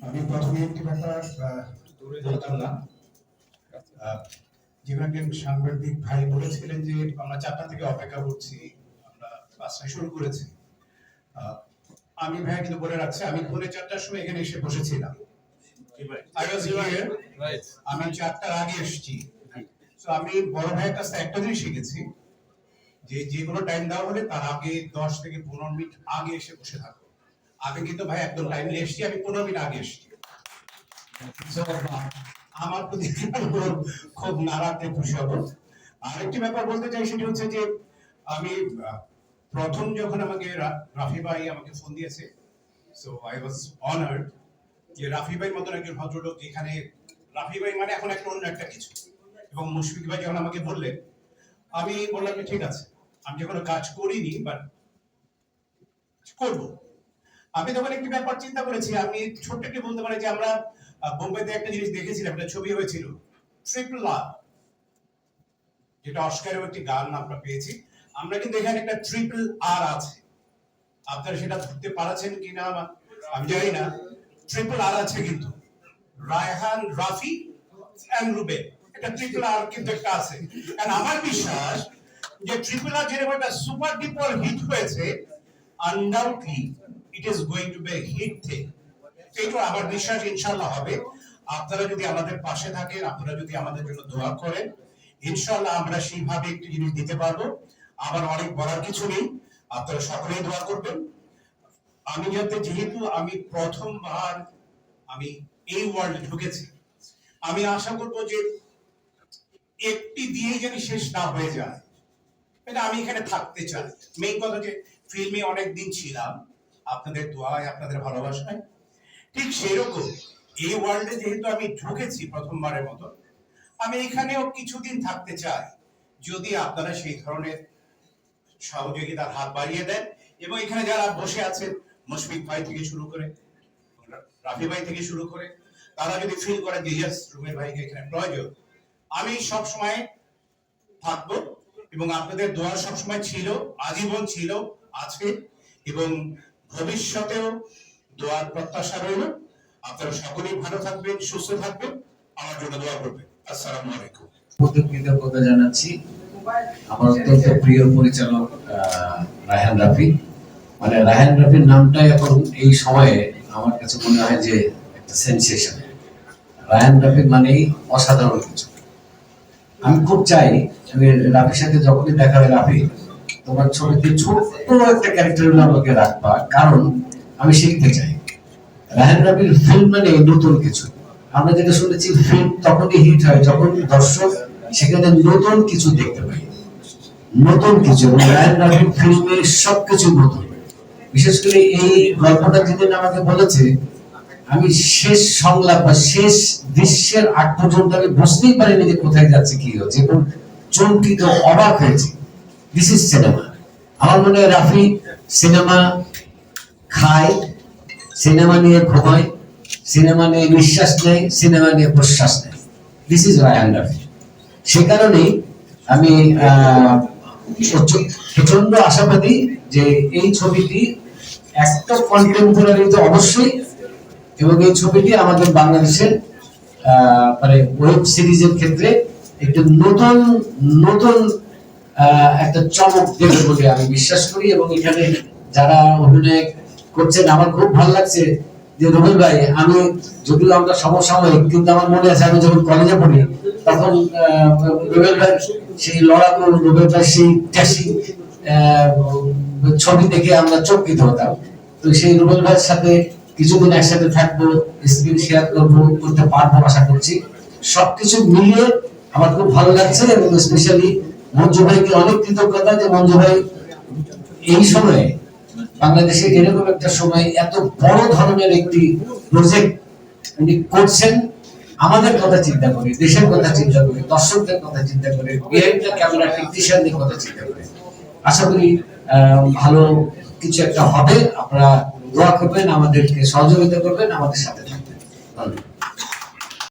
আমি প্রথমে একটি ব্যাপার দূরে যেতাম না। যেখানে একজন সাংবাদিক ভাই বলেছিলেন যে আমরা 4টা থেকে অপেক্ষা করছি, আমরা 5টায় শুরু করেছি। আমি ভাই কিন্তু বলে রাখছি, আমি পৌনে 4টার সময় এখানে এসে বসেছিলাম। আমি 4টার আগে এসেছি। আমি বড় ভাইয়ের কাছে একটা জিনিস শিখেছি, যে কোনো টাইম দেওয়া হলে তার আগে 10 থেকে 15 মিনিট আগে এসে বসে থাকো। আমি কিন্তু ভাই একদম টাইমে এসেছি, আমি 15 মিনিট আগে এসেছি। আমার প্রতি খুব নারাজে খুশি হব। আরেকটি ব্যাপার বলতে চাই, সেটি হচ্ছে যে আমি প্রথম যখন আমাকে রাফি ভাই আমাকে ফোন দিয়েছে, সো আই ওয়াজ অনার্ড যে রাফি ভাই মতন একজন ভদ্রলোক, যেখানে রাফি ভাই মানে এখন একটা অন্য একটা কিছু। এবং মুশফিক ভাই যখন আমাকে বললেন, আমি বললাম যে ঠিক আছে, আমি যখন কাজ করিনি বাট করবো। আমি তখন একটি ব্যাপার চিন্তা করেছি, আমি ছোট্ট একটি বলতে পারি যে আমরা বোম্বেতে একটা জিনিস দেখেছিলাম, একটা ছবি হয়েছিল ট্রিপল আর, যেটা অস্কারের একটি গান আমরা পেয়েছি। আমরা কিন্তু এখানে একটা ট্রিপল আর আছে, আপনারা সেটা ধরতে পারছেন কিনা আমি জানি না। ট্রিপল আর আছে কিন্তু, রায়হান, রাফি এন্ড রুবেল, এটা ট্রিপল আর কিন্তু একটা আছে। কারণ আমার বিশ্বাস যে ট্রিপল আর যেরকম একটা সুপার ডুপার হিট হয়েছে, undoubtedly it is going to be a hit thing. এইটা আমার বিশ্বাস ইনশাআল্লাহ হবে। আপনারা যদি আমাদের পাশে থাকেন, আপনারা যদি আমাদের জন্য দোয়া করেন, ইনশাআল্লাহ আমরা সেইভাবে একটি জিনিস দিতে পারবো। আমার অনেক বলার কিছু নেই, আপনারা সকলেই দোয়া করবেন। আমি যেহেতু আমি প্রথমবার আমি এই ওয়ার্ল্ডে ঢুকেছি, আমি আশা করবো যে একটি দিয়ে যেন শেষ না হয়ে যায়, এটা আমি এখানে থাকতে চাই। মেইন কথা যে ফিল্মে অনেক দিন ছিলাম আপনাদের দোয়ায়, আপনাদের ভালোবাসায়, ঠিক সেরকম এই ওয়ার্ল্ডে যেহেতু আমি ঢুকেছি প্রথমবারের মতো, আমি এখানেও কিছুদিন থাকতে চাই, যদি আপনারা সেই ধরনের সহযোগিতার হাত বাড়িয়ে দেন। এবং এখানে যারা বসে আছেন, মুশফিক ভাই থেকে শুরু করে, রাফি ভাই থেকে শুরু করে, তারা যদি ফিল করেন যে ইয়েস রুমের ভাইকে এখানে প্রয়োজন, আমি সব সময় থাকবো। এবং আপনাদের দোয়া সবসময় ছিল, আজীবন ছিল, আছে এবং ভবিষ্যতেও দোয়ার প্রত্যাশা রইল। আপনারা সকলেই ভালো থাকবেন, সুস্থ থাকবেন, আমার জন্য দোয়া করবেন। আসসালামু আলাইকুম। কৃতজ্ঞতা জানাচ্ছি আমার অত্যন্ত প্রিয় পরিচালক রায়হান রাফি। মানে রায়হান রাফির নামটাই এখন এই সময়ে আমার কাছে মনে হয় যে একটা সেনসেশন। রায়হান রাফি মানেই অসাধারণ কিছু। আমি খুব চাই আমি রাফির সাথে যখনই দেখা হয়, রাফি তোমার ছবিতে ছোট্ট একটা ক্যারেক্টার আমাকে রাখবা, কারণ আমি শিখতে চাই। রায়হান রাফির ফিল্ম মানে নতুন কিছু। আমরা যেটা শুনেছি, ফিল্ম তখনই হিট হয় যখন দর্শক সেখানে নতুন কিছু দেখতে পাই, নতুন কিছু। রায়হান রাফির ফিল্মে সবকিছু নতুন। বিশেষ করে এই গল্পটা যেদিন আমাকে বলেছে, আমি শেষ সংলাপ বা শেষ দৃশ্যের আগ পর্যন্ত আমি বুঝতেই পারিনি যে কোথায় যাচ্ছে, কি হচ্ছে, এবং চমকিত, অবাক হয়েছে। This is cinema. আমার মনে হয় রাফি সিনেমা খায়, সিনেমা নিয়ে ঘুমায়, সিনেমা নিয়ে নিঃশ্বাস নেয়, সিনেমা নিয়ে প্রশ্বাস নেয়। This is Raihan Rafi. সে কারণেই আমি প্রচন্ড আশাবাদী যে এই ছবিটি একটা কন্টেম্পোরারি তো অবশ্যই, এবং এই ছবিটি আমাদের বাংলাদেশের মানে ওয়েব সিরিজের ক্ষেত্রে একটু নতুন নতুন একটা চমক দেবে বলে আমি বিশ্বাস করি। এবং এখানে যারা অভিনয় করছেন, আমার খুব ভালো লাগছে যে রুবেল ভাই, আমি যদিও আমরা সমসাময়িক, কিন্তু আমার মনে আছে আমি যখন কলেজে পড়ি তখন রুবেল ভাই সেই লড়াকু, রুবেল ভাই সেই ট্যাসি ছবি দেখে আমরা চমকিত হতাম। তো সেই রুবেল ভাইয়ের সাথে কিছুদিন একসাথে থাকবো, স্ক্রিন শেয়ার করবো, করতে পারবো আশা করছি। সবকিছু মিলিয়ে আমার খুব ভালো লাগছে। এবং স্পেশালি মঞ্জু ভাইকে অনেক কৃতজ্ঞতা যে মঞ্জু ভাই এই সময়ে বাংলাদেশে এরকম একটা সময় এত বড় ধরনের একটি প্রজেক্ট উনি করছেন। আমাদের কথা চিন্তা করি, দেশের কথা চিন্তা করি, দর্শকদের কথা চিন্তা করি, বিহাইন্ড দ্য ক্যামেরা টেকনিশিয়ানদের কথা চিন্তা করি। আশা করি ভালো কিছু একটা হবে। আপনারা দোয়া করবেন, আমাদেরকে সহযোগিতা করবেন, আমাদের সাথে থাকবেন। ধন্যবাদ।